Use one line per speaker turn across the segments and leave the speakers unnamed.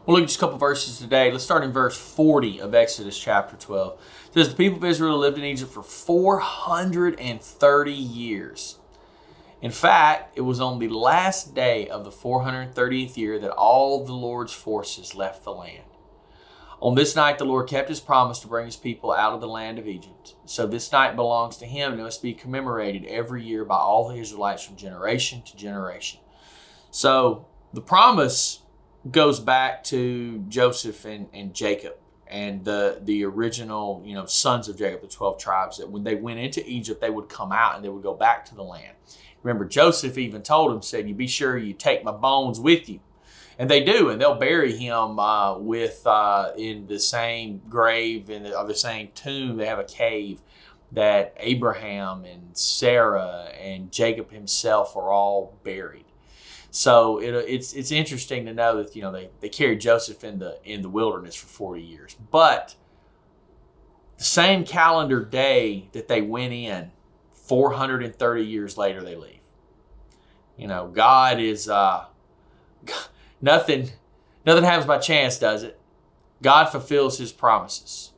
We'll look at just a couple verses today. Let's start in verse 40 of Exodus chapter 12. It says, the people of Israel lived in Egypt for 430 years. In fact, it was on the last day of the 430th year that all the Lord's forces left the land. On this night, the Lord kept his promise to bring his people out of the land of Egypt. So this night belongs to him and must be commemorated every year by all the Israelites from generation to generation. So the promise goes back to Joseph and Jacob and the original, sons of Jacob, the 12 tribes, that when they went into Egypt, they would come out and they would go back to the land. Remember, Joseph even told him, said, you be sure you take my bones with you. And they do, and they'll bury him in the same grave, or the same tomb. They have a cave that Abraham and Sarah and Jacob himself are all buried. So it's interesting to know that they carried Joseph in the wilderness for 40 years. But the same calendar day that they went in, 430 years later they leave. God is nothing happens by chance, does it? God fulfills his promises.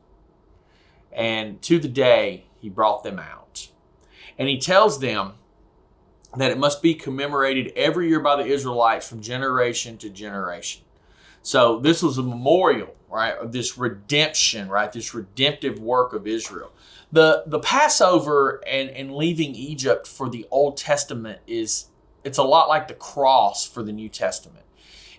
And to the day he brought them out. And he tells them that it must be commemorated every year by the Israelites from generation to generation. So this was a memorial, right, of this redemption, right, this redemptive work of Israel. The Passover and leaving Egypt for the Old Testament it's a lot like the cross for the New Testament.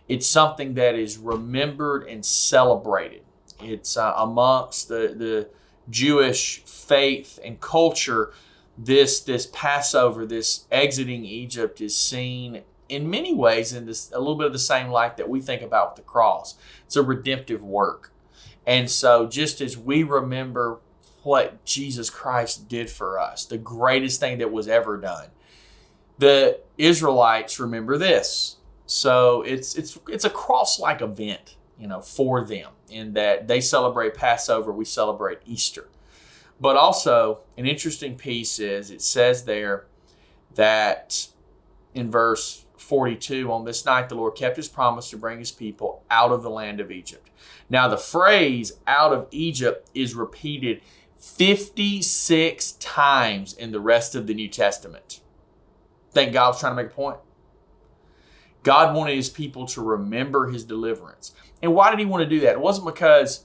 It's something that is remembered and celebrated. It's amongst the Jewish faith and culture. This Passover, this exiting Egypt, is seen in many ways in a little bit of the same light that we think about with the cross. It's a redemptive work. And so just as we remember what Jesus Christ did for us, the greatest thing that was ever done, the Israelites remember this. So it's a cross-like event, for them, in that they celebrate Passover, we celebrate Easter. But also, an interesting piece is, it says there that in verse 42, on this night the Lord kept his promise to bring his people out of the land of Egypt. Now the phrase out of Egypt is repeated 56 times in the rest of the New Testament. Think God was trying to make a point? God wanted his people to remember his deliverance. And why did he want to do that? It wasn't because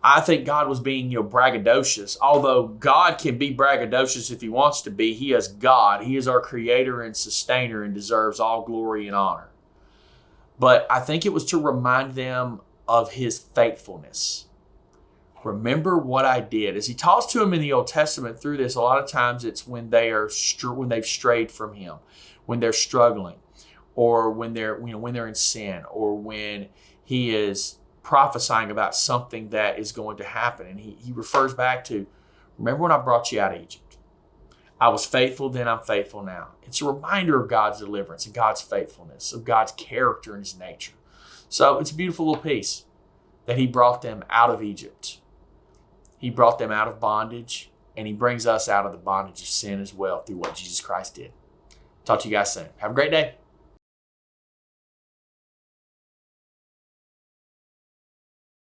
I think God was being, braggadocious. Although God can be braggadocious if he wants to be. He is God. He is our creator and sustainer and deserves all glory and honor. But I think it was to remind them of his faithfulness. Remember what I did. As he talks to them in the Old Testament through this, a lot of times it's when when they've strayed from him, when they're struggling, or when they're in sin, or when he is prophesying about something that is going to happen. And he refers back to, remember when I brought you out of Egypt? I was faithful then, I'm faithful now. It's a reminder of God's deliverance and God's faithfulness, of God's character and his nature. So it's a beautiful little piece that he brought them out of Egypt. He brought them out of bondage, and he brings us out of the bondage of sin as well through what Jesus Christ did. Talk to you guys soon. Have a great day.